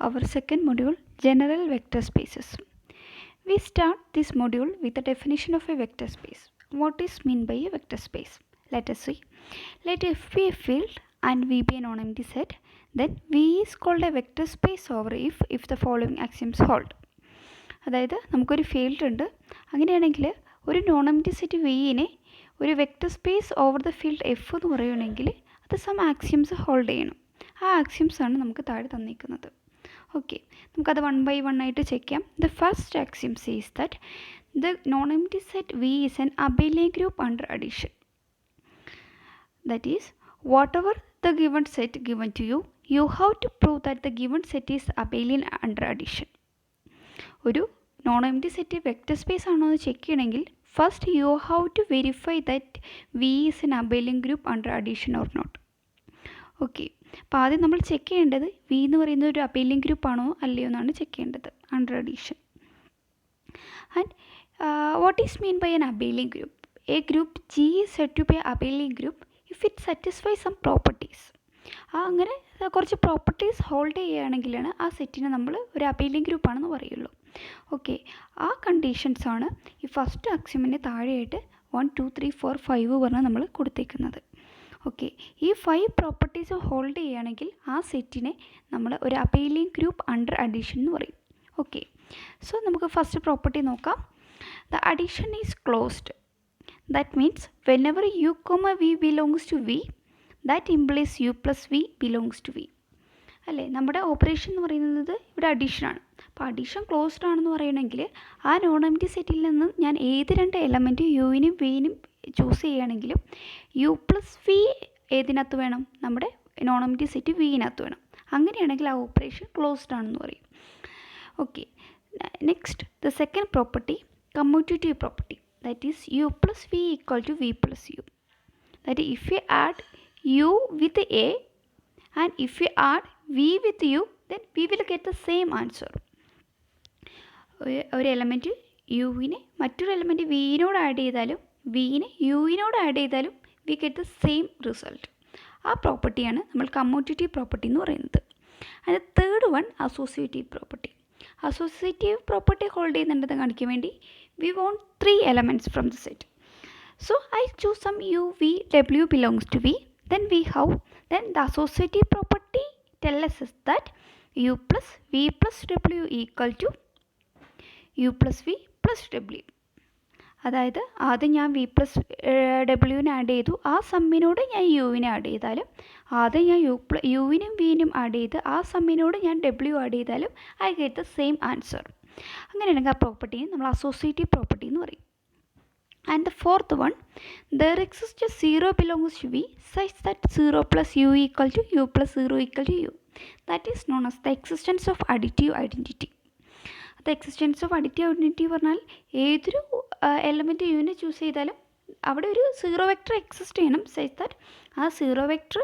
our second module, general vector spaces. We start this module with the definition of a vector space. What is meant by a vector space? Let us see. Let F be a field and V be a non-empty set. Then V is called a vector space over if the following axioms hold. അതായത് നമുക്കൊരു field ഉണ്ട്, അങ്ങനെയാണെങ്കിൽ ഒരു non empty set വിനെ ഒരു vector space over the field F എന്ന് പറയുകയാണെങ്കിൽ അത് സം ആക്സിയംസ് ഹോൾഡ് ചെയ്യണം. ആ ആക്സിയംസ് ആണ് നമുക്ക് താഴെ തന്നിരിക്കുന്നത്. ഓക്കെ, നമുക്കത് വൺ ബൈ വൺ ആയിട്ട് ചെക്ക് ചെയ്യാം. The first axiom says that the non empty set V is an abelian group under addition. That is whatever the given set given to you, you have to prove that the given set is abelian under addition. ഒരു non empty set vector space ആണോ എന്ന് check ചെയ്യണമെങ്കിൽ first you have to verify that V is an abelian group under addition or not. Okay, അപ്പോൾ ആദ്യം നമ്മൾ check ചെയ്യേണ്ടത് V എന്ന് പറയുന്നത് ഒരു അബെലിയൻ ഗ്രൂപ്പ് ആണോ അല്ലയോ എന്നാണ് ചെക്ക് ചെയ്യേണ്ടത് under addition. And what is mean by an abelian group? A group G is said to be abelian group if it satisfy some properties. അങ്ങനെ കുറച്ച് പ്രോപ്പർട്ടീസ് ഹോൾഡ് ചെയ്യുകയാണെങ്കിലാണ് ആ സെറ്റിനെ നമ്മൾ ഒരു അബെലിയൻ ഗ്രൂപ്പാണെന്ന് പറയുള്ളൂ. ഓക്കെ, ആ കണ്ടീഷൻസാണ് ഈ ഫസ്റ്റ് ആക്സിയമിന് താഴെയായിട്ട് 1 2 3 4 5 പറഞ്ഞ് നമ്മൾ കൊടുത്തേക്കുന്നത്. ഓക്കെ, ഈ 5 പ്രോപ്പർട്ടീസ് ഹോൾഡ് ചെയ്യുകയാണെങ്കിൽ ആ സെറ്റിനെ നമ്മൾ ഒരു അബെലിയൻ ഗ്രൂപ്പ് അണ്ടർ അഡീഷൻ എന്ന് പറയും. ഓക്കെ, സോ നമുക്ക് ഫസ്റ്റ് പ്രോപ്പർട്ടി നോക്കാം. The addition is closed. That means whenever u comma v belongs to v, that implies u plus v belongs to v. അല്ലേ, നമ്മുടെ ഓപ്പറേഷൻ എന്ന് പറയുന്നത് ഇവിടെ അഡീഷനാണ്. അപ്പോൾ അഡീഷൻ ക്ലോസ്ഡ് ആണെന്ന് പറയണമെങ്കിൽ ആ നോൺ എംപ്റ്റി സെറ്റിൽ നിന്ന് ഞാൻ ഏത് രണ്ട് എലമെൻറ്റ് യുവിനും വിനും ചൂസ് ചെയ്യുകയാണെങ്കിലും യു പ്ലസ് വി ഏതിനകത്ത് വേണം? നമ്മുടെ നോൺ എംപ്റ്റി സെറ്റ് വിനകത്ത് വേണം. അങ്ങനെയാണെങ്കിൽ ആ ഓപ്പറേഷൻ ക്ലോസ്ഡ് ആണെന്ന് പറയും. Okay, next the second property, commutative property. That is u plus v equal to v plus u. That is, if we add u with a and if we add v with u, then we will get the same answer. ഒരു element യുവിനെ മറ്റൊരു element വിനോട് add ചെയ്താലും വിനെ യുവിനോട് add ചെയ്താലും we get the same result. ആ പ്രോപ്പർട്ടിയാണ് നമ്മൾ commutative property എന്ന് പറയുന്നത്. And third one, associative property. Associative property hold ചെയ്യുന്നുണ്ടെന്ന് കാണിക്കാൻ വേണ്ടി we want 3 elements from the set. So I choose some u v w belongs to v. Then the associative property tells us that u plus v plus w equal to u plus v plus w. അതായത് ആദ്യം ഞാൻ V plus ഡബ്ല്യുവിനെ add ചെയ്തു, ആ സമ്മിനോട് ഞാൻ യുവിനെ add ചെയ്താലും ആദ്യം ഞാൻ യുവിനും വിനും ആഡ് ചെയ്ത് ആ സമ്മിനോട് ഞാൻ ഡബ്ല്യു ആഡ് ചെയ്താലും I get the same answer. അങ്ങനെയാണെങ്കിൽ ആ പ്രോപ്പർട്ടിയെ നമ്മൾ അസോസിയേറ്റീവ് പ്രോപ്പർട്ടി എന്ന് പറയും. And the fourth one, there exist zero belongs to V such that zero plus u equal to u plus zero equal to u. That is known as the existence of additive identity. The existence of additive identity പറഞ്ഞാൽ ഏതൊരു element യുവിനെ choose ചെയ്താലും അവിടെ ഒരു zero vector exist ചെയ്യണം such that ആ zero vector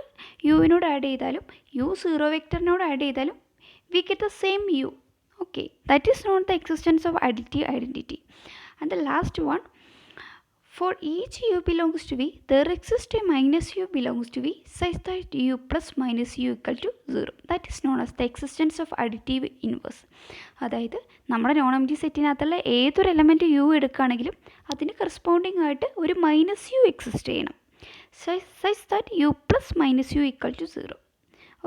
യുവിനോട് add ചെയ്താലും യു സീറോ വെക്റ്ററിനോട് ആഡ് ചെയ്താലും we get the same u. Okay, that is not the existence of additive identity. And the last one, for each u belongs to v, there exists a minus u belongs to v such that u plus minus u equal to 0. That is known as the existence of additive inverse. അതായത് നമ്മുടെ non empty സെറ്റിനകത്തുള്ള ഏതൊരു element U എടുക്കുകയാണെങ്കിലും അതിന് corresponding ആയിട്ട് ഒരു minus u exist ചെയ്യണം such that u plus minus u equal to 0.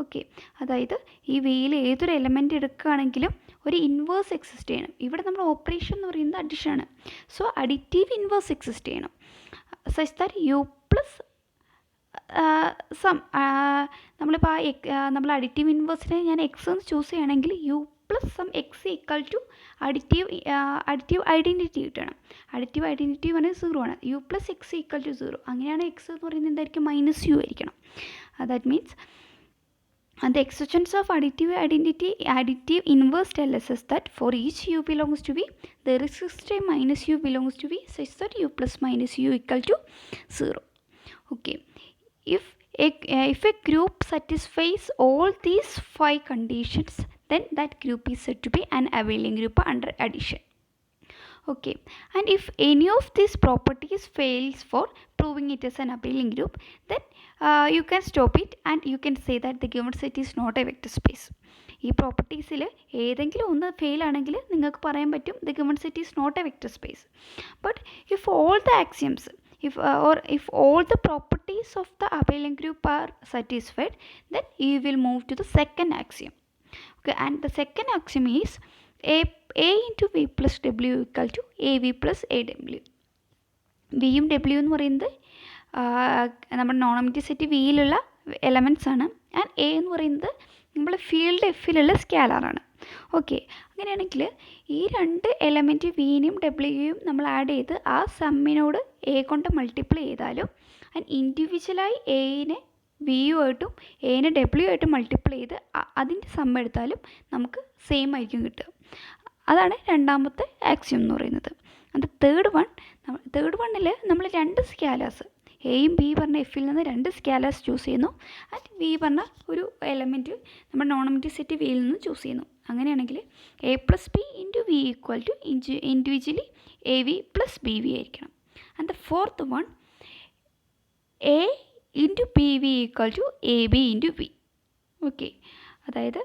Okay, അതായത് ഈ വിയിൽ ഏതൊരു എലമെൻറ്റ് എടുക്കുകയാണെങ്കിലും ഒരു ഇൻവേഴ്സ് എക്സിസ്റ്റ് ചെയ്യണം. ഇവിടെ നമ്മൾ ഓപ്പറേഷൻ എന്ന് പറയുന്നത് അഡിഷനാണ്. സോ അഡിറ്റീവ് ഇൻവേഴ്സ് എക്സിസ്റ്റ് ചെയ്യണം such that u plus some. നമ്മളിപ്പോൾ നമ്മൾ അഡിറ്റീവ് ഇൻവേഴ്സിനെ ഞാൻ എക്സ് എന്ന് ചൂസ് ചെയ്യുകയാണെങ്കിൽ u plus some x equal to additive identity കിട്ടണം. അഡിറ്റീവ് ഐഡൻറ്റിറ്റി പറഞ്ഞാൽ 0 ആണ്. U plus x equal to 0. അങ്ങനെയാണ് എക്സ് എന്ന് പറയുന്നത് എന്തായിരിക്കും? മൈനസ് യു ആയിരിക്കണം. That means and the existence of additive inverse tells us that for each u belongs to v, there exists a minus u belongs to v such that u plus minus u equal to 0. Okay, if a group satisfies all these 5 conditions, then that group is said to be an abelian group under addition. Okay, and if any of these properties fails for proving it as an abelian group, then you can stop it and you can say that the given set is not a vector space. ഈ പ്രോപ്പർട്ടീസിൽ ഏതെങ്കിലും ഒന്ന് fail ആണെങ്കിൽ നിങ്ങൾക്ക് പറയാൻ പറ്റും the given set is not a vector space. But if all the axioms if all the properties of the abelian group are satisfied, then you will move to the second axiom. Okay, and the second axiom is a into v plus w equal to av plus aw. വിയും W എന്ന് പറയുന്നത് നമ്മുടെ നോണമിറ്റി set വിയിലുള്ള elements ആണ്. And A എന്ന് പറയുന്നത് നമ്മൾ field എഫിലുള്ള സ്കാലറാണ്. Okay, അങ്ങനെയാണെങ്കിൽ ഈ രണ്ട് എലമെൻറ്റ് വിനെയും ഡബ്ല്യുയും നമ്മൾ ആഡ് ചെയ്ത് ആ സമ്മിനോട് എ കൊണ്ട് മൾട്ടിപ്ലൈ ചെയ്താലും ആൻഡ് ഇൻഡിവിജ്വലായി എനെ വിയുമായിട്ടും എനെ ഡബ്ല്യു ആയിട്ടും മൾട്ടിപ്ലൈ ചെയ്ത് അതിൻ്റെ സം എടുത്താലും നമുക്ക് സെയിം ആയിരിക്കും കിട്ടുക. അതാണ് രണ്ടാമത്തെ ആക്സിയം എന്ന് പറയുന്നത്. അത് തേർഡ് വണ്ണിൽ നമ്മൾ രണ്ട് സ്കാലേഴ്സ് എയും ബി പറഞ്ഞ എഫിൽ നിന്ന് രണ്ട് സ്കാലേഴ്സ് ചൂസ് ചെയ്യുന്നു. ആൻഡ് വി പറഞ്ഞ ഒരു എലമെൻറ്റ് നമ്മുടെ നോണമിറ്റി സെറ്റ് വിയിൽ നിന്ന് ചൂസ് ചെയ്യുന്നു. അങ്ങനെയാണെങ്കിൽ A plus B into V equal to individually A V plus B V ആയിരിക്കണം. And the fourth one A into B V equal to A B into V. Okay, അതായത്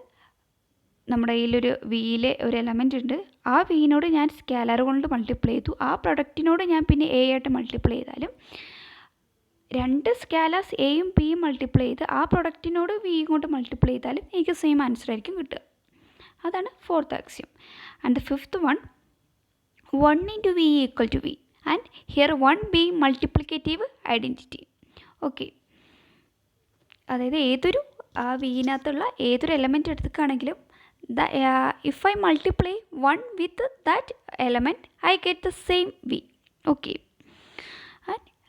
നമ്മുടെ കയ്യിലൊരു വിയിലെ ഒരു എലമെൻ്റ് ഉണ്ട്. ആ വിനോട് ഞാൻ സ്കാലർ കൊണ്ട് മൾട്ടിപ്ലൈ ചെയ്തു. ആ പ്രൊഡക്റ്റിനോട് ഞാൻ പിന്നെ എ ആയിട്ട് മൾട്ടിപ്ലൈ ചെയ്താലും രണ്ട് സ്കാലേഴ്സ് എയും ബിയും മൾട്ടിപ്ലൈ ചെയ്ത് ആ പ്രൊഡക്റ്റിനോട് വിയും കൊണ്ട് മൾട്ടിപ്ലൈ ചെയ്താലും എനിക്ക് സെയിം ആൻസർ ആയിരിക്കും കിട്ടുക. അതാണ് fourth axiom. And the fifth one 1 into V equal to V and here 1 being multiplicative identity. Okay, അതായത് ഏതൊരു ആ വിനകത്തുള്ള ഏതൊരു എലമെൻറ്റ് എടുക്കുകയാണെങ്കിലും if I multiply 1 with that element, I get the same v. Okay,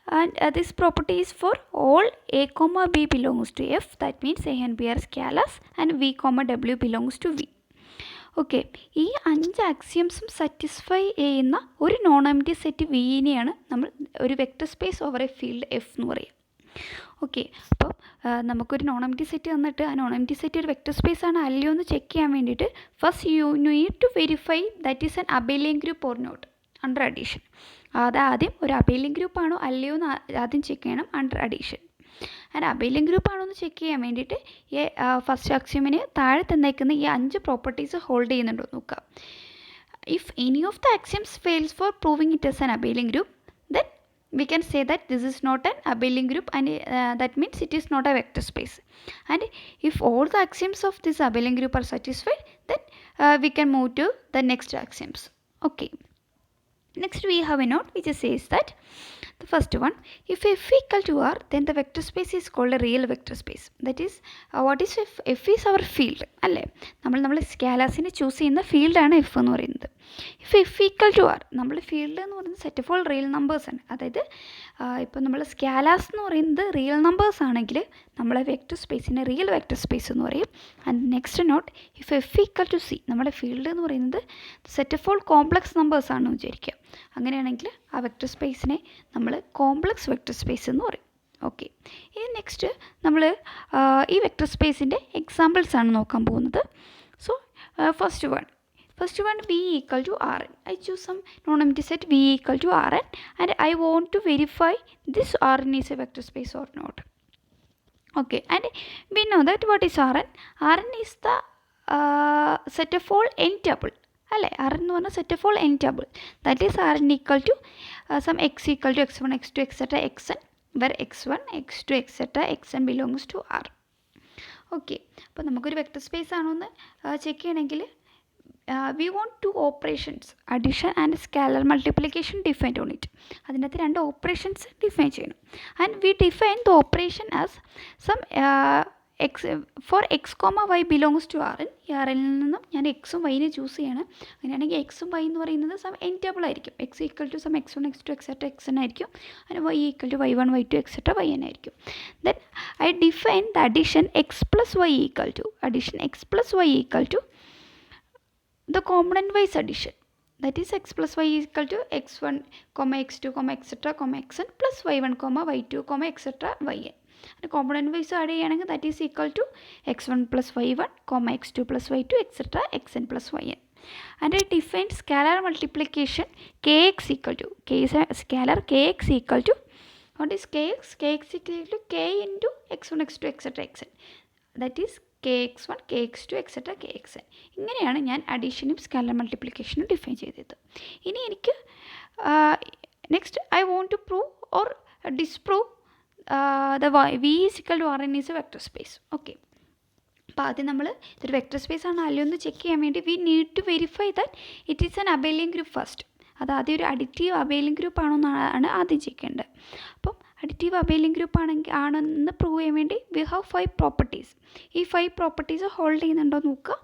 and this property is for all a comma b belongs to f. That means a and b are scalars and v comma w belongs to v. Okay, ഈ 5 ആക്സിയംസും satisfy ചെയ്യുന്ന ഒരു non empty set വിനെയാണ് നമ്മൾ ഒരു vector space over A field F എന്ന് പറയുക. Okay, അപ്പോൾ നമുക്കൊരു non empty set തന്നിട്ട് ആ നോൺ എംപ്റ്റി സെറ്റ് ഒരു വെക്റ്റർ സ്പേസ് ആണ് അല്ലയോ എന്ന് ചെക്ക് ചെയ്യാൻ വേണ്ടിയിട്ട് first you need to verify that is an abelian group or not under addition. അതാദ്യം ഒരു അബേലിയൻ ഗ്രൂപ്പ് ആണോ അല്ലയോ എന്ന് ആദ്യം ചെക്ക് ചെയ്യണം അണ്ടർ അഡീഷൻ. ആൻഡ് അബേലിയൻ ഗ്രൂപ്പ് ആണോ എന്ന് ചെക്ക് ചെയ്യാൻ വേണ്ടിയിട്ട് ഈ ഫസ്റ്റ് ആക്സിയമിന് താഴെ തന്നേക്കുന്ന ഈ 5 പ്രോപ്പർട്ടീസ് ഹോൾഡ് ചെയ്യുന്നുണ്ടോ നോക്കുക. If any of the axioms fails for proving it as an abelian group, then we can say that this is not an abelian group, and that means it is not a vector space. And if all the axioms of this abelian group are satisfied, then we can move to the next axioms. Okay, next we have a note which says that the first one, if f equal to r, then the vector space is called a real vector space. That is what is f is our field അല്ലേ. നമ്മൾ സ്കാലേഴ്സിനെ choose ചെയ്യുന്ന ഫീൽഡാണ് F എന്ന് പറയുന്നത്. If F equal to R, നമ്മൾ field എന്ന് പറയുന്നത് set of all real numbers ആണ്. അതായത് ഇപ്പോൾ നമ്മൾ സ്കാലേഴ്സ് എന്ന് പറയുന്നത് റിയൽ നമ്പേഴ്സ് ആണെങ്കിൽ നമ്മളെ വെക്റ്റർ സ്പേസിനെ റിയൽ വെക്റ്റർ സ്പേസ് എന്ന് പറയും. And next note, if F equal to C, നമ്മുടെ ഫീൽഡ് എന്ന് പറയുന്നത് set of all complex numbers ആണെന്ന് വിചാരിക്കുക. അങ്ങനെയാണെങ്കിൽ ആ വെക്റ്റർ സ്പേസിനെ നമ്മൾ കോംപ്ലക്സ് വെക്റ്റർ സ്പേസ് എന്ന് പറയും. ഓക്കെ, ഇനി നെക്സ്റ്റ് നമ്മൾ ഈ വെക്റ്റർ സ്പേസിൻ്റെ എക്സാമ്പിൾസ് ആണ് നോക്കാൻ പോകുന്നത്. So first one v equal to Rn. I choose some non-empty set v equal to Rn and I want to verify this Rn is a vector space or not. Okay, and we know that what is Rn? Rn is the set of all n tuple. അല്ലേ, Rn എന്ന് പറഞ്ഞാൽ set of all n tuple. That is Rn equal to some x equal to x1, x2, etc. xn, where x1, x2, etc. xn belongs to R. Okay, അപ്പോൾ നമുക്കൊരു vector space ആണോ എന്ന് check ചെയ്യണമെങ്കിൽ we want two operations, addition and scalar multiplication defined on it. അതിനകത്ത് രണ്ട് operations define ചെയ്യണം. And we define the operation as some for x comma y belongs to R n. ഈ R എനിൽ നിന്നും ഞാൻ എക്സും വൈനെ ചൂസ് ചെയ്യണം. അങ്ങനെയാണെങ്കിൽ എക്സും വൈ എന്ന് പറയുന്നത് സം എൻ ടേബിൾ ആയിരിക്കും. X equal to some x1, x2, etc. xn ആയിരിക്കും. അതിന് y equal to y1, y2, etc. yn ആയിരിക്കും. Then I define the addition x plus y equal to the component wise addition, that is x plus y equal to x1, x2, etc. xn plus y1, y2, etc. yn. And component wise add cheyaണെങ്കിൽ that is equal to x1 plus y1, x2 plus y2, etc. xn plus yn. And I define scalar multiplication kx equal to scalar kx equal to what is kx? Kx equal to k into x1, x2, etc. xn. That is kx1 kx2 etcetera kxn. ഇങ്ങനെയാണ് ഞാൻ അഡീഷനും scalar മൾട്ടിപ്ലിക്കേഷനും define ചെയ്തത്. ഇനി എനിക്ക് next I want to prove or disprove the v is equal to Rn is a vector space. Okay, അപ്പോൾ ആദ്യം നമ്മൾ ഇതൊരു vector space ആണ് അല്ലയോ എന്ന് ചെക്ക് ചെയ്യാൻ വേണ്ടി we need to verify that it is an abelian group first. അത് ആദ്യം ഒരു അഡിറ്റീവ് അബേലിയൻ ഗ്രൂപ്പ് ആണോ എന്നാണ് ആദ്യം ചെക്ക് ചെയ്യേണ്ടത്. അപ്പം അഡിറ്റീവ് അബേലിയൻ ഗ്രൂപ്പ് ആണെന്ന് പ്രൂവ് ചെയ്യാൻ വേണ്ടി വി ഹാവ് 5 പ്രോപ്പർട്ടീസ്. ഈ 5 പ്രോപ്പർട്ടീസ് ഹോൾഡ് ചെയ്യുന്നുണ്ടോ എന്ന് നോക്കുക.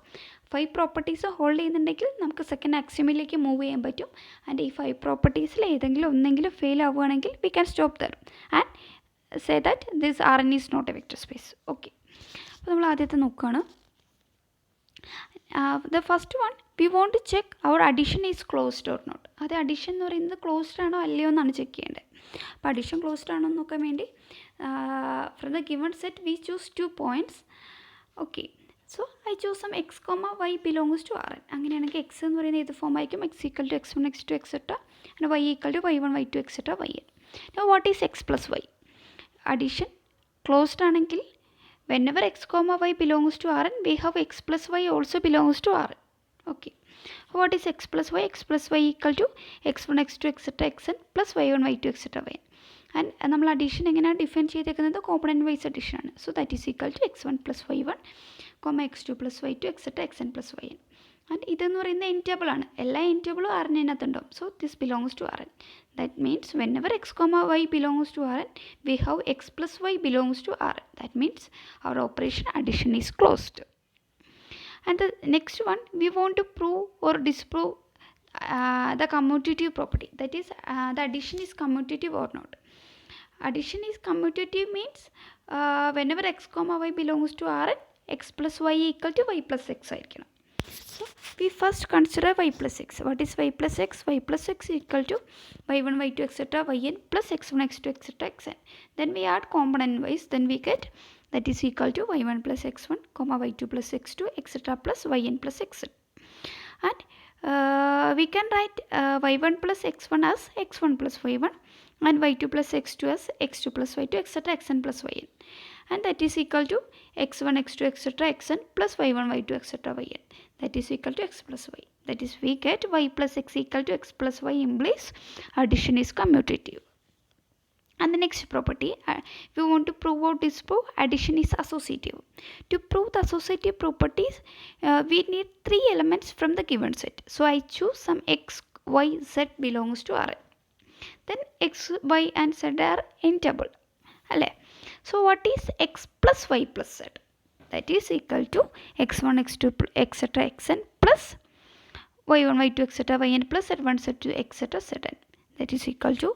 5 പ്രോപ്പർട്ടീസ് ഹോൾഡ് ചെയ്യുന്നുണ്ടെങ്കിൽ നമുക്ക് സെക്കൻഡ് ആക്സിയമിലേക്ക് മൂവ് ചെയ്യാൻ പറ്റും. ആൻഡ് ഈ 5 പ്രോപ്പർട്ടീസിൽ ഏതെങ്കിലും ഒന്നെങ്കിലും ഫെയിൽ ആവുകയാണെങ്കിൽ we can stop there and say that this Rn is not a vector space. Okay, അപ്പോൾ നമ്മൾ ആദ്യത്തെ നോക്കുകയാണ്. The first one we want to check our addition is closed or not. അത് അഡീഷൻ എന്ന് പറയുന്നത് ക്ലോസ്ഡ് ആണോ അല്ലയോ എന്നാണ് ചെക്ക് ചെയ്യേണ്ടത്. അപ്പോൾ അഡീഷൻ ക്ലോസ്ഡ് ആണോ എന്ന് നോക്കാൻ വേണ്ടി from the given set we choose 2 points. Okay, so I choose some x, y belongs to Rn. അങ്ങനെയാണെങ്കിൽ x എന്ന് പറയുന്നത് ഏത് ഫോം ആയിരിക്കും? x equal to x1 x2 etc. and y equal to y1 y2 etc. yn. Now what is x plus y? Addition closed ആണെങ്കിൽ whenever x, y belongs to Rn, we have x plus y also belongs to Rn. Okay, what is x plus y? X plus y equal to x1 x2 etc. xn plus y1 y2 etc. yn. And നമ്മൾ addition എങ്ങനെയാണ് define ചെയ്തേക്കുന്നത്? Component wise addition ആണ്. So that is equal to x1 plus y1, x2 plus y2 etc. xn plus yn. And ഇതെന്ന് പറയുന്നത് n tuple ആണ്. എല്ലാ n ടേബിളും Rnതിനകത്തുണ്ടാവും. So this belongs to Rn. That means whenever x, y belongs to Rn, we have x plus y belongs to Rn. That means our operation addition is closed. And the next one, we want to prove or disprove the commutative property. That is, the addition is commutative or not. Addition is commutative means whenever x, y belongs to Rn, x plus y equal to y plus x ആയിരിക്കണം. So we first consider y plus x. What is y plus x? Y plus x equal to y1 y2 etc. yn plus x1 x2 etc. xn. Then we add component wise. Then we get that is equal to y1 plus x1, y2 plus x2 etc. plus yn plus xn. And we can write y1 plus x1 as x1 plus y1 and y2 plus x2 as x2 plus y2 etc. xn plus yn. And that is equal to x1 x2 etc. xn plus y1 y2 etc. yn. That is equal to x plus y. That is, we get y plus x equal to x plus y implies addition is commutative. And the next property, we want to prove or disprove addition is associative. To prove the associative properties, we need 3 elements from the given set. So I choose some x, y, z belongs to Rn. Then x, y and z are in table. So what is x plus y plus z? That is equal to x1 x2 etc. xn plus y1 y2 etc. yn plus z1 z2 etc. zn. That is equal to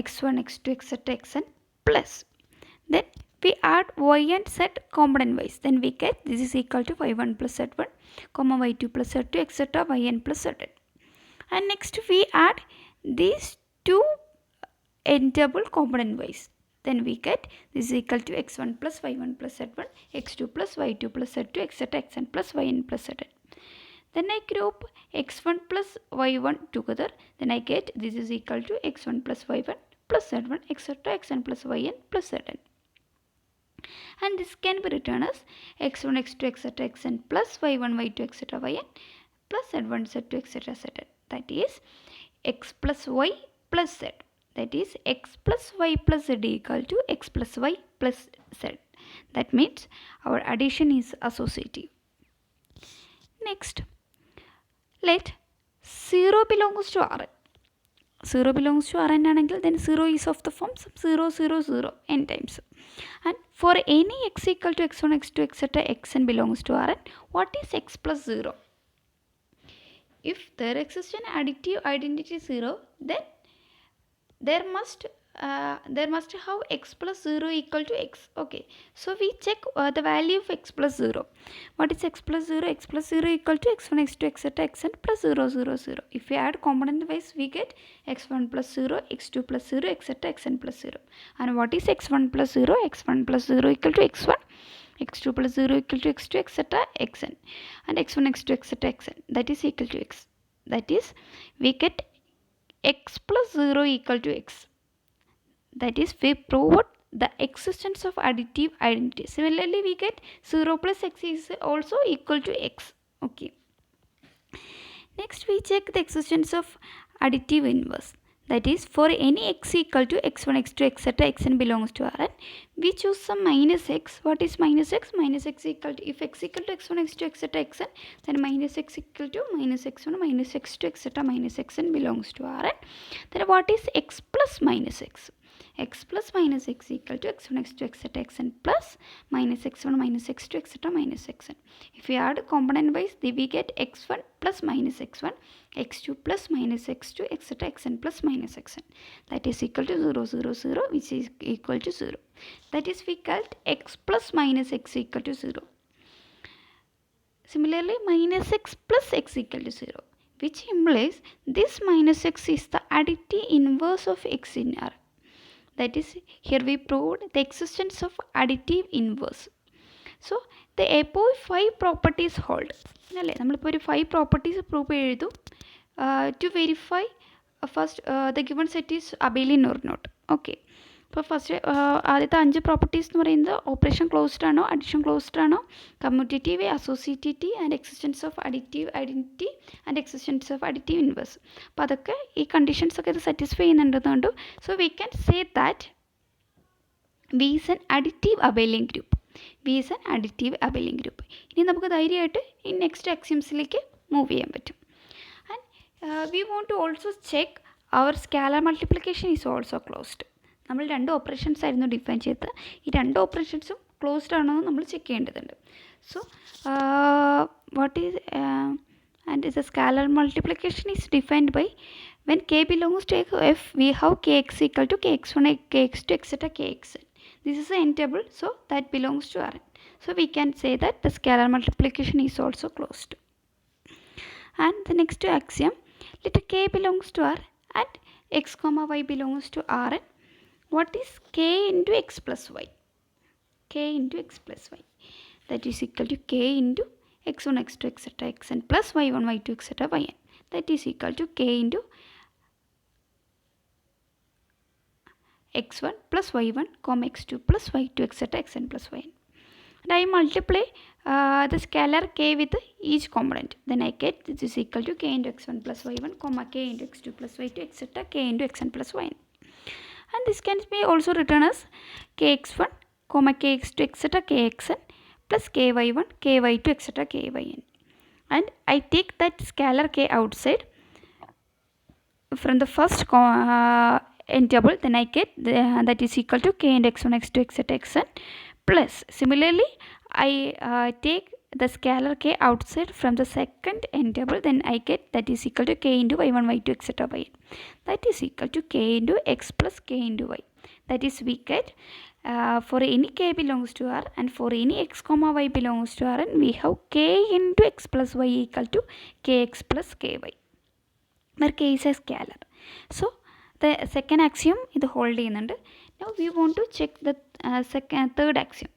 x1 x2 etc. xn plus, then we add y and z component wise. Then we get this is equal to y1 plus z1, y2 plus z2 etc. yn plus zn. And next we add these two n table component wise. Then we get this is equal to x1 plus y1 plus z1, x2 plus y2 plus z2 etc. xn plus yn plus zn. Then I group x1 plus y1 together. Then I get this is equal to x1 plus y1 plus z1 etc. xn plus yn plus zn. And this can be written as x1 x2 etc. xn plus y1 y2 etc. yn plus z1 z2 etc. zn. That is x plus y plus z. That is x plus y plus z equal to x plus y plus z. That means our addition is associative. Next, let 0 belongs to Rn. 0 belongs to Rn anengil, then 0 is of the form 0 0 0 n times. And for any x equal to x1 x2 etc. xn belongs to Rn, what is x plus 0? If there exists an additive identity 0, then there must have x plus 0 equal to x. Okay, so we check the value of x plus 0. What is x plus 0? X plus 0 equal to x1 x2 etc. xn plus 0 0 0. If we add component wise, we get x1 plus 0, x2 plus 0 etc. xn plus 0. And what is x1 plus 0? X1 plus 0 equal to x1, x2 plus 0 equal to x2 etc. xn, and x1 x2 etc. xn, that is equal to x. That is, we get x plus 0 equal to x. That is, we proved the existence of additive identity. Similarly, we get 0 plus x is also equal to x. Okay. Next, we check the existence of additive inverse. That is, for any x equal to x1, x2, etc. xn belongs to Rn, we choose some minus x. What is minus x? Minus x equal to, if x equal to x1, x2, etc. xn, then minus x equal to minus x1, minus x2, etc. minus xn belongs to Rn. Then what is x plus minus x? X plus minus x equal to x1, x2, etc. xn plus minus x1, minus x2, etc. minus xn. If we add component wise, we get x1 plus minus x1, x2 plus minus x2, etc. xn plus minus xn. That is equal to 0, 0, 0, which is equal to 0. That is, we called x plus minus x equal to 0. Similarly, minus x plus x equal to 0, which implies this minus x is the additive inverse of x in R. That is, here we proved the existence of additive inverse. So, the above 5 properties hold. We have 5 properties prove to verify first the given set is abelian or not. Okay. So, first ആദ്യത്തെ 5 properties എന്ന് പറയുന്നത് operation closed ആണോ, addition closed ആണോ, commutative, associative and existence of additive identity and existence of additive inverse. അപ്പോൾ അതൊക്കെ ഈ conditions ഒക്കെ ഇത് സാറ്റിസ്ഫൈ ചെയ്യുന്നുണ്ടെന്ന് കണ്ടു. So we can say that V is an additive abelian group. V is an additive abelian group. ഇനി നമുക്ക് ധൈര്യമായിട്ട് ഈ നെക്സ്റ്റ് ആക്സിയംസിലേക്ക് മൂവ് ചെയ്യാൻ പറ്റും. And we want to also check our scalar multiplication is also closed. നമ്മൾ 2 operations ആയിരുന്നു define ചെയ്തത്. ഈ 2 ഓപ്പറേഷൻസും ക്ലോസ്ഡ് ആണോ എന്ന് നമ്മൾ ചെക്ക് ചെയ്യേണ്ടതുണ്ട്. So what is and the scalar multiplication is defined by when k belongs to f, we have kx equal to kx1, kx2, etc. kxn. This is the n table, so that belongs to Rn. So we can say that the scalar multiplication is also closed. And the next axiom, let k belongs to R and x comma y belongs to Rn. What is k into x plus y? K into x plus y. That is equal to k into x1, x2, etc. xn plus y1, y2, etc. yn. That is equal to k into x1 plus y1, comma x2 plus y2, etc. xn plus yn. And I multiply the scalar k with each component. Then I get this is equal to k into x1 plus y1, comma k into x2 plus y2, etc. k into xn plus yn. And this can be also written as kx1, comma kx2, etc. kxn plus ky1, ky2, etc. kyn. And I take that scalar k outside from the first n table, then I get that is equal to k into x1, x2, etc. xn plus similarly I take the scalar k outside from the second n table, then I get that is equal to k into y1, y2, etc. yn. That is equal to k into x plus k into y. That is, we get for any k belongs to R and for any x comma y belongs to Rn, we have k into x plus y equal to kx plus ky, where k is a scalar. So the second axiom is hold ചെയ്യുന്നുണ്ട്. Now we want to check the third axiom,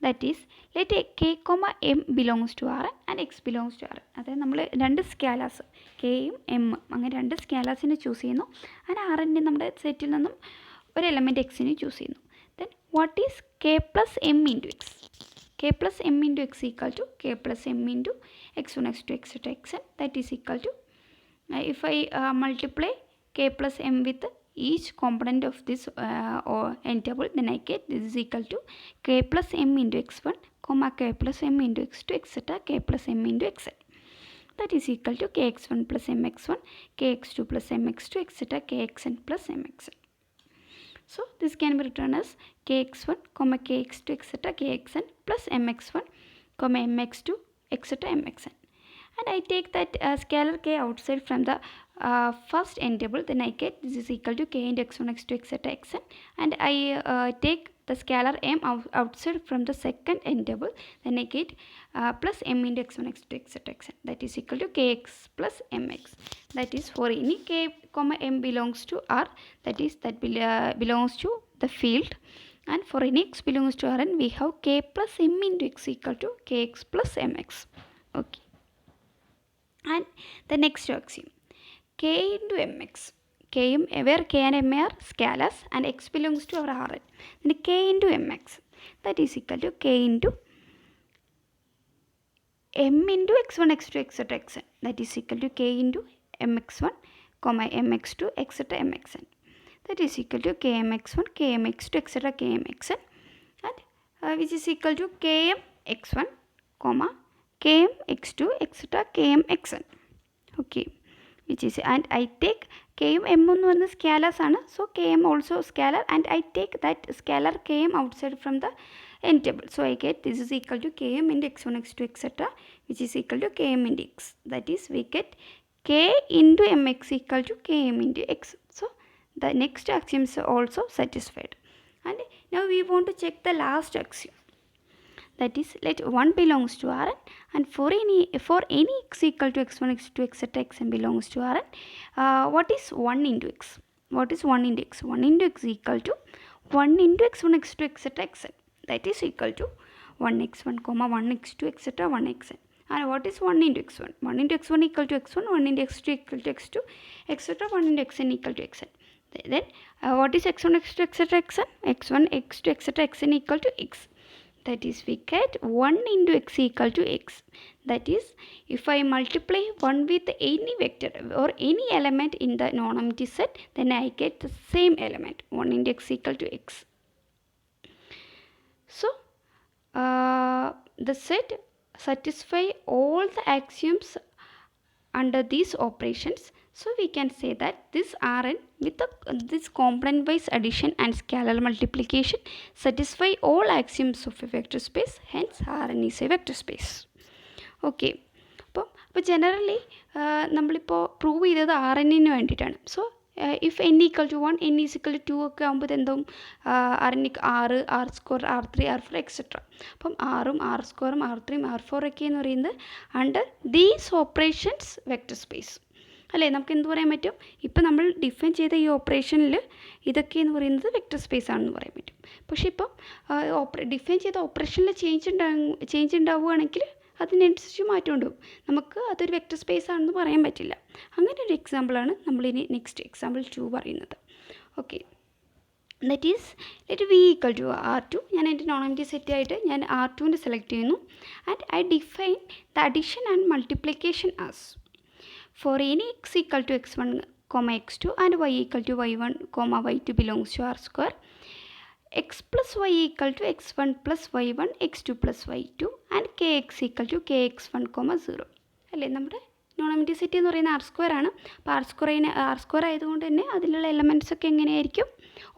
that is let k comma m belongs to R and x belongs to R. അതായത് നമ്മൾ 2 സ്കാലാസ് കെയും എമ്മും അങ്ങനെ 2 സ്കാലാസിനെ choose ചെയ്യുന്നു. അങ്ങനെ ആറിൻ്റെ നമ്മുടെ സെറ്റിൽ നിന്നും ഒരു എലമെൻറ്റ് എക്സിനെ ചൂസ് ചെയ്യുന്നു. Then what is K plus M into X? k plus m into x equal to k plus m into x1, x2, etc. xn. That is equal to if I multiply k plus m with each component of this n table, then I get this is equal to k plus m into x1, comma k plus m into x2, etc. k plus m into xn. That is equal to kx1 plus mx1, kx2 plus mx2, etc. kxn plus mxn. So this can be written as kx1, comma kx2, etc. kxn plus mx1, comma mx2, etc. mxn. And I take that scalar k outside from the first n table, then I get this is equal to k into x1, x2, etc. xn. And I take the scalar m outside from the second n table, then I get plus m into x1, x2, etc. xn. That is equal to kx plus mx. That is, for any k comma m belongs to R, that is that belongs to the field, and for any x belongs to Rn, we have k plus m into x equal to kx plus mx. Okay. And the next axiom, k into mx. where k and m are scalars and x belongs to our Rn. Then k into mx, that is equal to k into m into x1, x2, etc. xn, that is equal to k into mx1, comma mx2, etc. mxn, that is equal to kmx1, kmx2, etc. kmxn, and which is equal to km x1, comma km x2, etc. kmxn. Okay, which is, and I take km m എന്ന് പറയുന്നത് സ്കാലേഴ്സ് ആണ്, so km also scalar, and I take that scalar km outside from the n table, so I get this is equal to km into x1, x2, etc., which is equal to km into x, that is we get k into mx equal to km into x. So the next axiom is also satisfied, and now we want to check the last axiom, that is let 1 belongs to Rn, and for any x equal to x1, x2, etc. xn belongs to Rn, what is 1 into x? What is 1 into x? 1 into x equal to 1 into x1, x2, etc. xn, that is equal to 1x1, comma 1x2, etc. 1xn. And what is 1 into x1? 1 into x1 equal to x1, 1 into x2 equal to x2, etc. 1 into xn equal to xn. Then what is x1, x2, etc. xn? x1, x2, etc. xn equal to x. That is we get 1 into x equal to x. That is, if I multiply 1 with any vector or any element in the non-empty set, then I get the same element, 1 into x equal to x. So the set satisfy all the axioms under these operations. So we can say that this Rn with this component wise addition and scalar multiplication satisfy all axioms of a vector space, hence Rn is a vector space. Okay, അപ്പോൾ generally നമ്മളിപ്പോൾ prove ചെയ്തത് Rnന് വേണ്ടിയിട്ടാണ്. So if n equal to 1, n is equal to 2 ഒക്കെ ആകുമ്പോൾ എന്താവും, Rn 6, r square, r3, r4 etcetera. അപ്പം ആറും r സ്ക്വയറും r3, r4 ഒക്കെ എന്ന് പറയുന്നത് under these operations vector space അല്ലേ. നമുക്ക് എന്ത് പറയാൻ പറ്റും, ഇപ്പം നമ്മൾ ഡിഫൈൻ ചെയ്ത ഈ ഓപ്പറേഷനിൽ ഇതൊക്കെ എന്ന് പറയുന്നത് വെക്റ്റർ സ്പേസ് ആണെന്ന് പറയാൻ പറ്റും. പക്ഷേ ഇപ്പം ഡിഫൈൻ ചെയ്ത ഓപ്പറേഷനിൽ ചേഞ്ച് ഉണ്ടാവുകയാണെങ്കിൽ അതിനനുസരിച്ച് മാറ്റം ഉണ്ടാവും, നമുക്ക് അതൊരു വെക്റ്റർ സ്പേസ് ആണെന്ന് പറയാൻ പറ്റില്ല. അങ്ങനെ ഒരു എക്സാമ്പിളാണ് നമ്മളിനി നെക്സ്റ്റ് എക്സാമ്പിൾ 2 പറയുന്നത്. Okay, that is let V equal to R2. ഞാൻ എൻ്റെ നോൺ എംപ്റ്റി സെറ്റായിട്ട് ഞാൻ R2ൻ്റെ സെലക്ട് ചെയ്യുന്നു, and I define the addition and multiplication as for any x equal to x1, comma x2 and y equal to y1, comma y2 belongs to R square, x plus y equal to x1 plus y1, x2 plus y2 and kx equal to kx1, comma 0. അല്ലേ, നമ്മുടെ non empty set എന്ന് പറയുന്നത് R square ആണ്. അപ്പോൾ R square ആയതുകൊണ്ട് തന്നെ അതിലുള്ള elements ഒക്കെ എങ്ങനെയായിരിക്കും,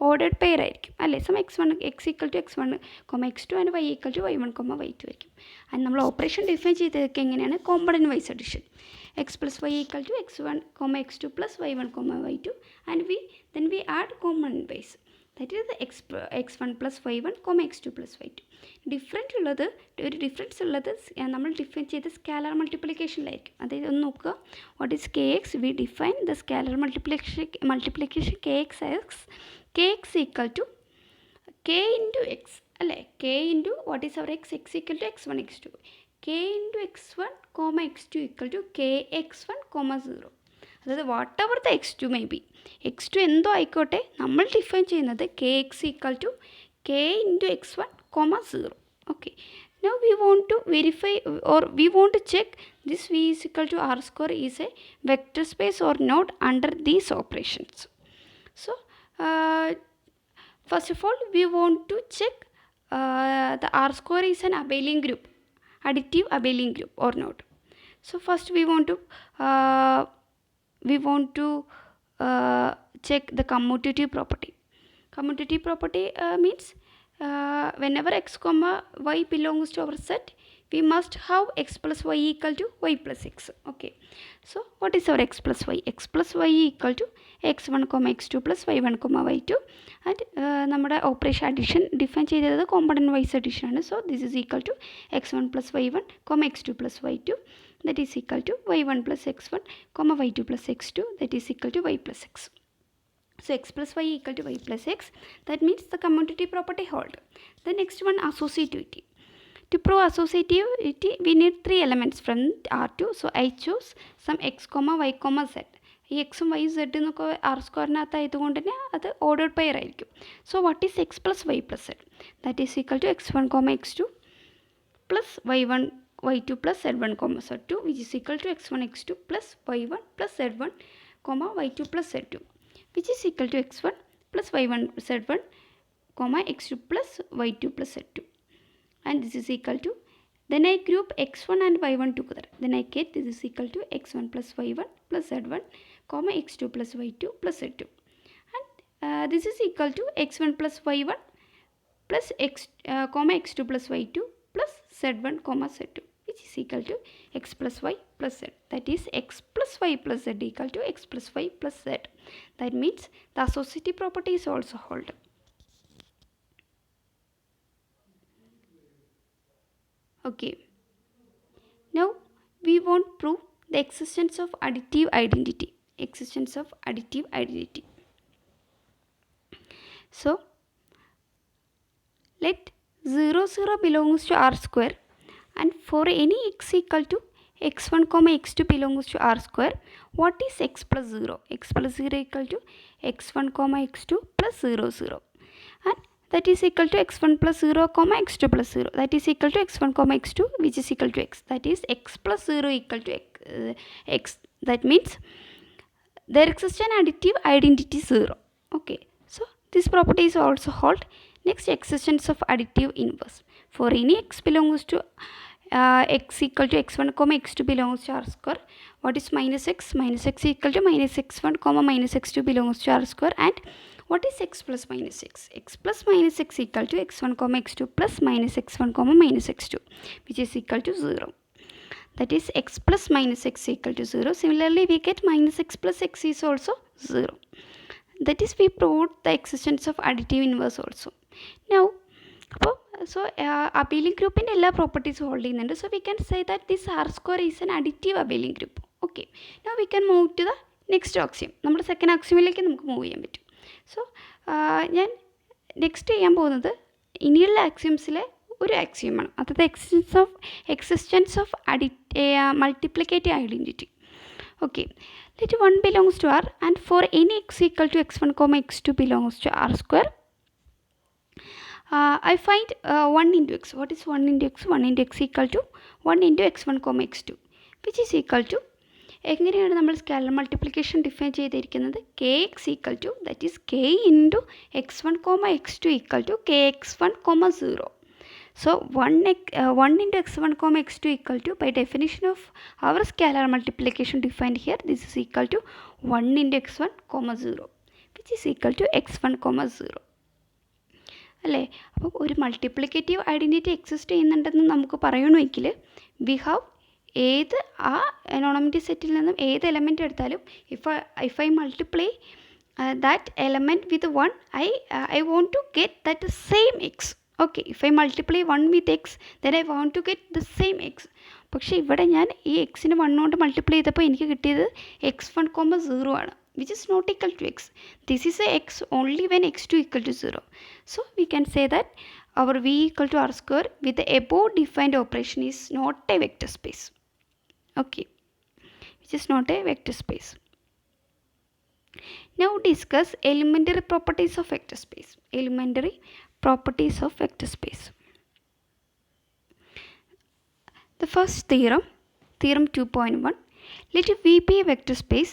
ഓർഡേഡ് പെയർ ആയിരിക്കും അല്ലേ. Sum x1 x equal to x1, comma x2 and y equal to y1, comma y2 ആയിരിക്കും. ആൻഡ് നമ്മൾ ഓപ്പറേഷൻ ഡിഫൈൻ ചെയ്തതൊക്കെ എങ്ങനെയാണ്, component wise addition, x plus y equal to x1, comma x2 plus y1, comma y2, and then we add component wise, that is the x1 plus y1, comma x2 plus y2. ഒരു difference ഉള്ളത് നമ്മൾ define ചെയ്ത scalar മൾട്ടിപ്ലിക്കേഷനിലായിരിക്കും. അതായത് ഒന്ന് നോക്കുക, what is K X, we define the scalar multiplication K X equal to K into X അല്ലേ. K into what is our X equal to x1, x2, k into x1, comma x2 equal to kx1, comma 0. അതായത് whatever the x2 may be, x2 എന്തോ ആയിക്കോട്ടെ, നമ്മൾ define ചെയ്യുന്നത് kx equal to k into x1, comma 0. Okay, now we want to verify or we want to check this v is equal to r square is a vector space or not under these operations. So first of all we want to check the r square is an abelian group, additive abelian group or not. So first we want to check the commutative property. Commutative property means whenever x comma y belongs to our set, we must have x plus y equal to y plus x. Okay, so what is our x plus y? X plus y equal to x1, comma x2 plus y1, comma y2, and നമ്മുടെ operation addition define ചെയ്തത് component wise addition ആണ്. So this is equal to x1 plus y1, comma x2 plus y2, that is equal to y1 plus x1, comma y2 plus x2, that is equal to y plus x. So x plus y equal to y plus x, that means the commutative property hold. The next one, associativity. To prove associativity, we need 3 elements from R2. So I choose some x, y, z. ഈ എക്സും y z എന്നൊക്കെ R സ്ക്വയറിനകത്തായതുകൊണ്ട് തന്നെ അത് ordered pair ആയിരിക്കും. So what is x plus y plus z? That is equal to x 1 comma x 2 plus y 1 y2 plus z1 comma z2 which is equal to x1 x2 plus y1 plus z1 comma y2 plus z2 which is equal to x1 plus y1 z1 comma x2 plus y2 plus z2, and this is equal to, then I group x1 and y1 together, then I get this is equal to x1 plus y1 plus z1 comma x2 plus y2 plus z2, and this is equal to x1 plus y1 plus comma x2 plus y2 plus z1 comma z2 which is equal to x plus y plus z. That is x plus y plus z equal to x plus y plus z. That means the associative property is also hold. Okay. Now we want to prove the existence of additive identity. Existence of additive identity. So let 0 0 belongs to r square, and for any x equal to x1 comma x2 belongs to r square, what is x plus 0? X plus 0 equal to x1 comma x2 plus 0 0, and that is equal to x1 plus 0 comma x2 plus 0, that is equal to x1 comma x2 which is equal to x, that is x plus 0 equal to x. That means there exists an additive identity 0. Okay, so this property is also hold. Next, existence of additive inverse. For any x belongs to x equal to x1 comma x2 belongs to r square, what is minus x? Minus x equal to minus x1 comma minus x2 belongs to r square, and what is x plus minus x? X plus minus x equal to x1 comma x2 plus minus x1 comma minus x2 which is equal to 0. That is x plus minus x equal to 0. Similarly, we get minus x plus x is also 0. That is, we proved the existence of additive inverse also. Now, so abelian group in all properties holding, so we can say that this r square is an additive abelian group. Okay, now we can move to the next axiom. നമ്മുടെ second ആക്സിയമിലേക്ക് നമുക്ക് move ചെയ്യാൻ പറ്റും. So ഞാൻ next ചെയ്യാൻ പോകുന്നത് ഇനിയുള്ള ആക്സിയംസിലെ ഒരു ആക്സിയമാണ്, അതായത് existence of multiplicative identity. Okay, let 1 belongs to r, and for any x equal to x1 comma x2 belongs to r square, I find 1 into x. What is 1 into x? 1 into x equal to 1 into x1 comma x2 which is equal to, എങ്ങനെയാണ് നമ്മൾ scalar multiplication define ചെയ്തിരിക്കുന്നത്? K X equal to, that is k into x one comma x two equal to k x one comma 0. So 1 into x1 comma x2 equal to, by definition of our scalar multiplication defined here, this is equal to 1 into x1 comma 0 which is equal to x1 comma 0. അല്ലേ? അപ്പോൾ ഒരു multiplicative identity exist ചെയ്യുന്നുണ്ടെന്ന് നമുക്ക് പറയണമെങ്കിൽ we have ഏത് ആ നോണമിറ്റി സെറ്റിൽ നിന്നും ഏത് എലമെൻ്റ് എടുത്താലും if I multiply that element with 1, I want to get that same x. Okay, if I multiply 1 with x, then I want to get the same x. പക്ഷേ ഇവിടെ ഞാൻ ഈ എക്സിന് 1 കൊണ്ട് മൾട്ടിപ്ലൈ ചെയ്തപ്പോൾ എനിക്ക് കിട്ടിയത് x1 കോമ 0 ആണ്, which is not equal to x. This is a x only when x2 equal to 0. So we can say that our v equal to r square with the above defined operation is not a vector space. Okay, which is not a vector space. Now discuss elementary properties of vector space. Elementary properties of vector space. The first theorem, theorem 2.1, let V be a vector space,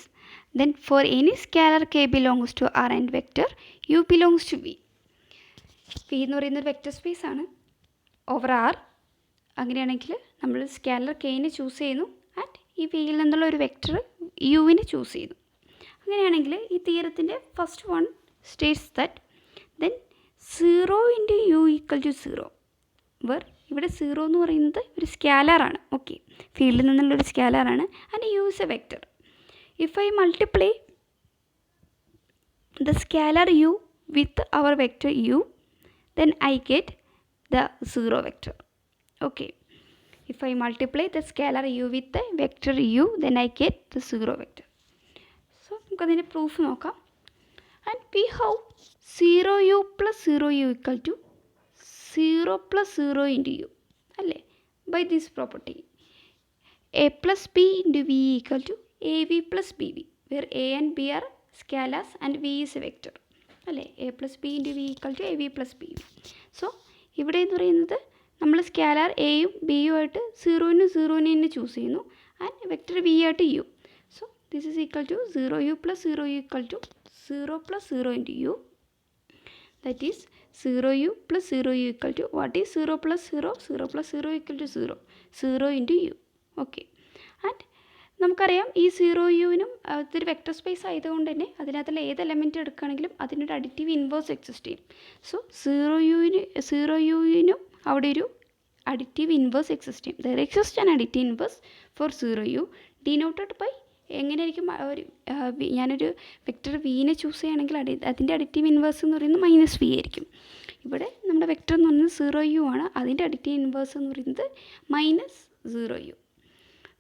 then for any scalar k belongs to R and vector U belongs to V. V എന്ന് പറയുന്നത് vector space ആണ് over R. അങ്ങനെയാണെങ്കിൽ നമ്മൾ scalar കെയിനെ choose ചെയ്യുന്നു, and ഈ വിയിൽ നിന്നുള്ള ഒരു വെക്റ്റർ യുവിനെ ചൂസ് ചെയ്യുന്നു. അങ്ങനെയാണെങ്കിൽ ഈ തിയറത്തിൻ്റെ first one states that then 0 into U equal to 0, where ഇവിടെ 0 എന്ന് പറയുന്നത് ഒരു സ്കാലറാണ്. ഓക്കെ, ഫീൽഡിൽ നിന്നുള്ളൊരു സ്കാലറാണ്, and U is a vector. If I multiply the scalar u with our vector u, then I get the 0 vector. Okay, if I multiply the scalar u with the vector u, then I get the 0 vector. So നമുക്ക് അതിൻ്റെ proof നോക്കാം. And we have 0u plus 0u equal to 0 plus 0 into u, അല്ലേ? By this property, a plus b into v equal to av plus bv. where a and b are scalars and v is a vector അല്ലേ. a plus B into V equal to a V plus b. So ഇവിടെ എന്ന് പറയുന്നത് നമ്മൾ scalar എയും ബിയും ആയിട്ട് സീറോയിനും തന്നെ choose ചെയ്യുന്നു ആൻഡ് വെക്റ്റർ വി ആയിട്ട് u. So this is equal to 0u plus 0u equal to 0 plus 0 into u. That is 0u plus 0u equal to what is 0 plus 0? 0 plus 0 equal to 0. 0 into u. Okay. And നമുക്കറിയാം ഈ 0uവിനും ഇതൊരു vector space ആയതുകൊണ്ട് തന്നെ അതിനകത്തുള്ള ഏത് element എടുക്കുകയാണെങ്കിലും അതിനൊരു additive inverse exist ചെയ്യും. സോ 0uവിനും അവിടെ ഒരു അഡിറ്റീവ് ഇൻവേഴ്സ് എക്സിസ്റ്റ് ചെയ്യും. There exist an additive inverse for 0u denoted by എങ്ങനെയായിരിക്കും ഞാനൊരു വെക്റ്റർ വിനെ ചൂസ് ചെയ്യുകയാണെങ്കിൽ അതിൻ്റെ അഡിറ്റീവ് ഇൻവേഴ്സ് എന്ന് പറയുന്നത് മൈനസ് വി ആയിരിക്കും. ഇവിടെ നമ്മുടെ വെക്റ്റർ എന്ന് പറയുന്നത് 0u ആണ്, അതിൻ്റെ അഡിറ്റീവ് ഇൻവേഴ്സ് എന്ന് പറയുന്നത് മൈനസ് 0u.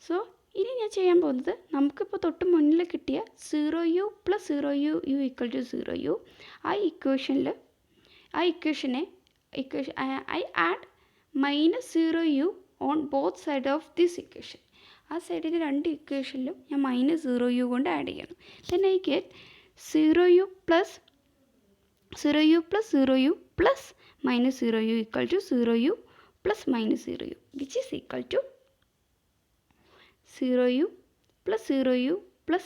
സോ ഇനി ഞാൻ ചെയ്യാൻ പോകുന്നത് നമുക്കിപ്പോൾ തൊട്ട് മുന്നിൽ കിട്ടിയ 0u plus 0u equal to 0u I add minus 0u on both sides of this equation. ആ സൈഡിൽ രണ്ട് ഇക്വേഷനിലും ഞാൻ മൈനസ് 0u കൊണ്ട് ആഡ് ചെയ്യണം. then I get 0u plus 0u plus minus 0u equal to 0u plus minus 0u which is equal to 0u plus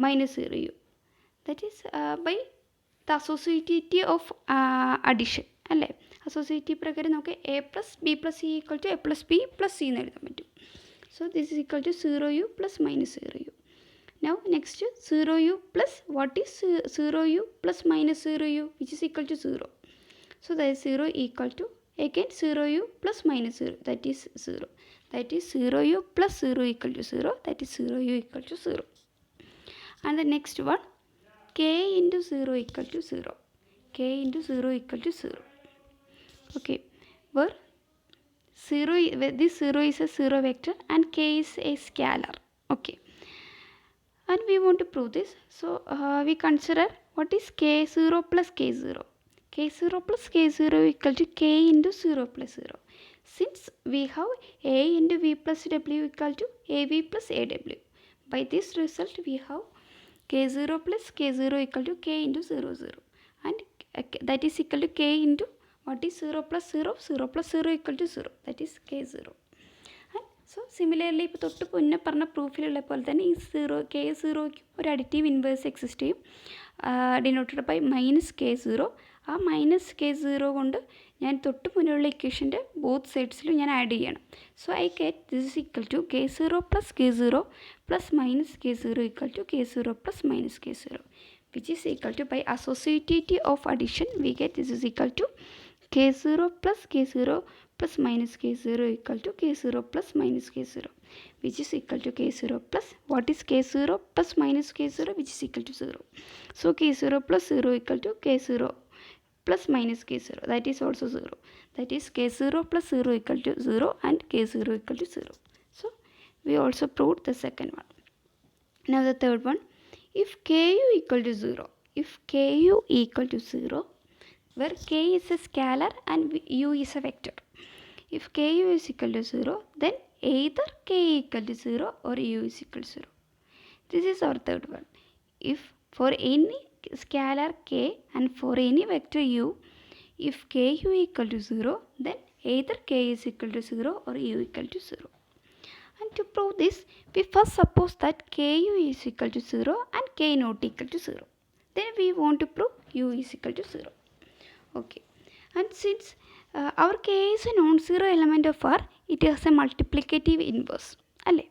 minus 0u. That is by the associativity of addition അല്ലേ. Associative പ്രകാരം നമുക്ക് a plus b plus c equal to a plus b plus c എന്ന് എഴുതാൻ പറ്റും. So this is equal to 0u plus minus 0u. Now next 0u plus what is 0u plus minus 0u which is equal to 0. So that is 0 equal to again 0u plus minus 0 that is 0. That is 0u plus 0 equal to 0. That is 0u equal to 0. And the next one k into 0 equal to 0. K into 0 equal to 0. Okay, where this 0 is a 0 vector and k is a scalar. Okay, and we want to prove this. So we consider what is k0 plus k0. k0 plus k0 equal to k into 0 plus 0. Since we have a into v plus w equal to av plus aw, by this result we have k0 plus k0 equal to k into 0 0 and that is equal to k into what is 0 plus 0, 0 plus 0 equal to 0, that is k0. And so similarly ഇപ്പോൾ തൊട്ട് മുന്നേ പറഞ്ഞ പ്രൂഫിലുള്ള പോലെ തന്നെ ഈ k0ക്ക് ഒരു additive inverse exist ചെയ്യും denoted by minus k0. ആ മൈനസ് k0 കൊണ്ട് ഞാൻ തൊട്ട് മുന്നിലുള്ള ഇക്വേഷൻ്റെ ബോത്ത് സൈഡ്സിലും ഞാൻ ആഡ് ചെയ്യണം. So I get this is equal to k0 plus k0 plus minus k0 equal to k0 plus minus k0 which is equal to by associativity of addition we get this is equal to k0 plus k0 plus minus k0 equal to k0 plus minus k0 which is equal to k0 plus what is k0 plus minus k0 which is equal to 0. So k0 plus 0 equal to k0 plus minus k0 that is also 0. That is k0 plus 0 equal to 0 and k0 equal to 0. So we also proved the second one. Now the third one, if ku equal to 0, where k is a scalar and u is a vector. If ku is equal to 0, then either k equal to 0 or u is equal to 0. This is our third one. If for any scalar k and for any vector u, if ku equal to 0, then either k is equal to 0 or u equal to 0. And to prove this, we first suppose that ku is equal to 0 and k not equal to 0. Then we want to prove u is equal to 0. Okay, and since our k is a non-zero element of R, it has a multiplicative inverse. അല്ലേ,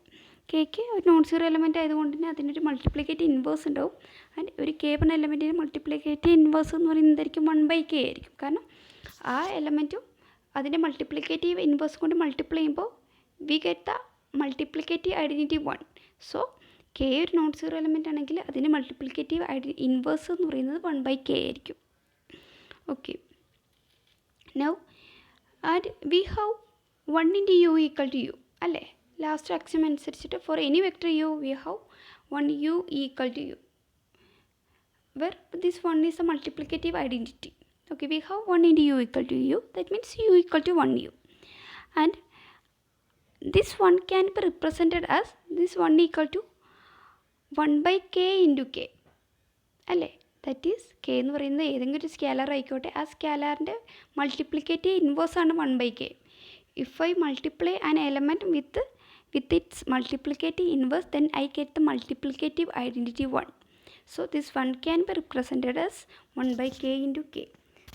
കെക്ക് ഒരു non zero element ആയതുകൊണ്ട് തന്നെ അതിനൊരു multiplicative inverse ഉണ്ടാവും. And ഒരു K പറഞ്ഞ എലമെൻറ്റിന് multiplicative inverse എന്ന് പറയുന്നതായിരിക്കും 1/k ആയിരിക്കും. കാരണം ആ എലമെൻറ്റും അതിൻ്റെ മൾട്ടിപ്ലിക്കേറ്റീവ് ഇൻവേഴ്സ് കൊണ്ട് മൾട്ടിപ്ലൈ ചെയ്യുമ്പോൾ V get the multiplicative identity 1. So K ഒരു നോൺ സീറോ എലമെൻ്റ് ആണെങ്കിൽ അതിൻ്റെ മൾട്ടിപ്ലിക്കേറ്റീവ് ഇൻവേഴ്സ് എന്ന് പറയുന്നത് 1/k ആയിരിക്കും. Okay, now and we have 1 into u equal to u അല്ലേ. ലാസ്റ്റ് ആക്സിയം അനുസരിച്ചിട്ട് for any vector u we have 1u equal to u, where this 1 is a multiplicative identity. Okay, we have 1 into u equal to u, that means u equal to 1u, and this 1 can be represented as this 1 equal to 1/k into k അല്ലേ? That is k എന്ന് പറയുന്നത് ഏതെങ്കിലും ഒരു scalar ആയിക്കോട്ടെ, ആ സ്കാലറിൻ്റെ multiplicative ഇൻവേഴ്സാണ് 1/k. If I multiply an element with its multiplicative inverse, then I get the multiplicative identity 1. So this 1 can be represented as 1/k into k.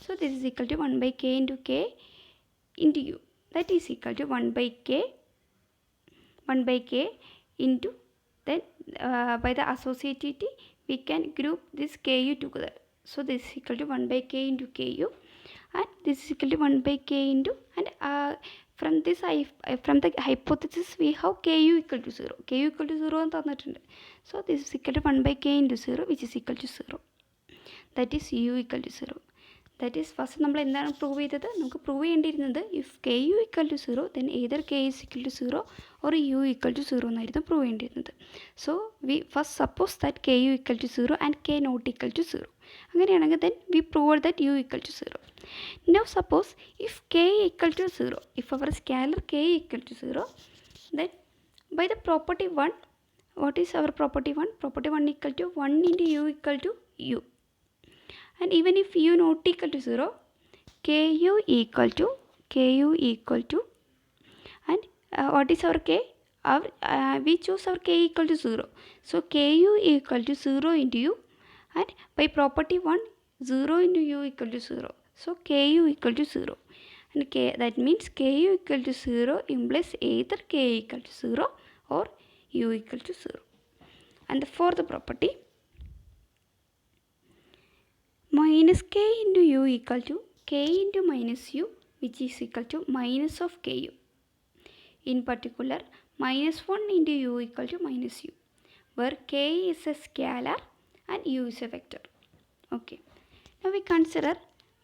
So this is equal to 1/k into k into u. That is equal to 1/k into, then by the associativity we can group this ku together. So this is equal to 1/k into ku, and this is equal to 1/k into, and from this from the hypothesis we have ku equal to 0. Ku equal to 0 എന്ന് തന്നിട്ടുണ്ട്. So this is equal to 1/k into 0, which is equal to 0. That is u equal to 0. That is first നമ്മൾ എന്താണ് prove ചെയ്തത്? നമുക്ക് prove ചെയ്യേണ്ടിയിരുന്നത് if K U equal to 0 then either K is equal to 0 or U equal to 0 എന്നായിരുന്നു prove ചെയ്യേണ്ടിയിരുന്നത്. So we first suppose that K U equal to 0 and K not equal to 0. അങ്ങനെയാണെങ്കിൽ then we prove that U equal to 0. Now suppose if K equal to 0, if our scalar K equal to 0, then by the property 1, what is our property 1? Property 1 equal to 1 into u equal to u. And even if u not equal to 0, ku equal to, and what is our k? We choose our k equal to 0. So ku equal to 0 into u, and by property 1, 0 into u equal to 0. So ku equal to 0. And k, that means ku equal to 0 implies either k equal to 0 or u equal to 0. And the fourth property, minus k into u equal to k into minus u, which is equal to minus of ku. In particular, minus 1 into u equal to minus u, where k is a scalar and u is a vector. Okay. Now we consider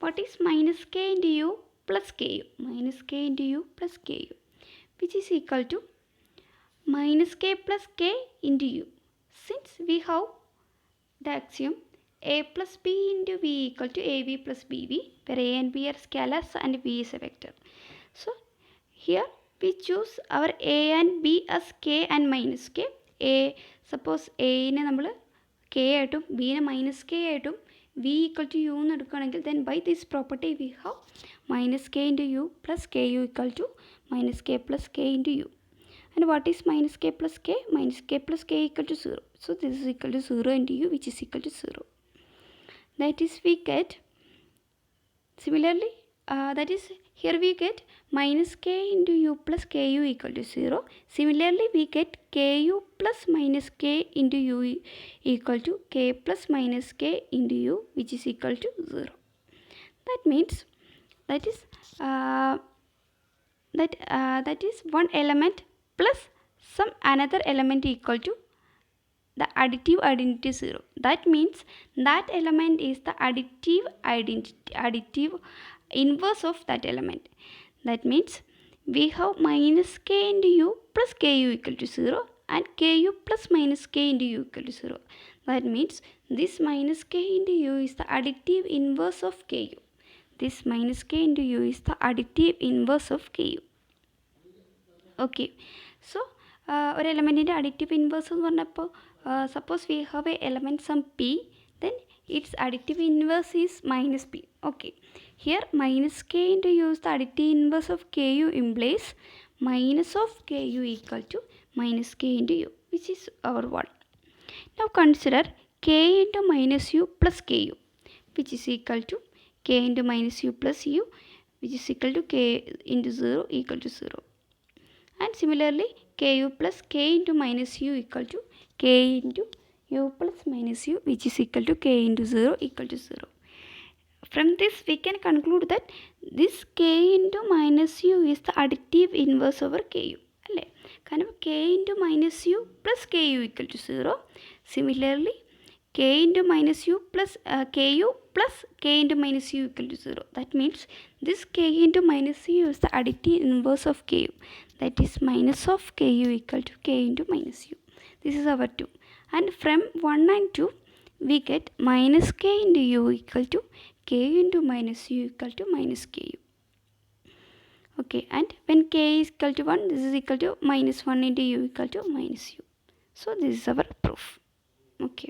what is minus k into u plus ku. Minus k into u plus ku, which is equal to minus k plus k into u. Since we have the axiom a plus b into v equal to ab plus bv, where a and b are scalars and v is a vector. So here we choose our a and b as k and minus k. A, suppose a നെ നമ്മൾ k ആയിട്ടും b നെ minus k ആയിട്ടും v equal to u എന്ന് എടുക്കുകയാണെങ്കിൽ, then by this property we have minus k into u plus ku equal to minus k plus k into u. And what is minus k plus k? Minus k plus k equal to 0. So this is equal to 0 into u, which is equal to 0. That is we get, similarly, that is here we get minus k into u plus ku equal to 0. Similarly, we get ku plus minus k into u equal to k plus minus k into u, which is equal to 0. That means that is one element plus some another element equal to the additive identity 0. That means that element is the additive inverse of that element. That means we have minus k into u plus ku equal to 0 and ku plus minus k into u equal to 0. That means this minus k into u is the additive inverse of ku. This minus k into u is the additive inverse of ku. Okay. So ഒരു എലമെൻറ്റിൻ്റെ additive inverse എന്ന് പറഞ്ഞപ്പോൾ suppose we have a element some p, then its additive inverse is minus p. Okay. Here minus k into u is the additive inverse of ku implies minus of ku equal to minus k into u, which is our 1. Now consider k into minus u plus ku, which is equal to k into minus u plus u, which is equal to k into 0 equal to 0. And similarly, ku plus k into minus u equal to k into u plus minus u, which is equal to k into 0 equal to 0. From this we can conclude that this k into minus u is the additive inverse over ku. അല്ലേ? കാരണം k into minus u plus ku equal to 0. Similarly, k into minus u plus ku plus k into minus u equal to 0. That means this k into minus u is the additive inverse of ku. That is minus of ku equal to k into minus u. This is our 2. And from 1 and 2 we get minus k into u equal to k into minus u equal to minus ku. Okay, and when k is equal to 1, this is equal to minus 1 into u equal to minus u. So this is our proof. Okay.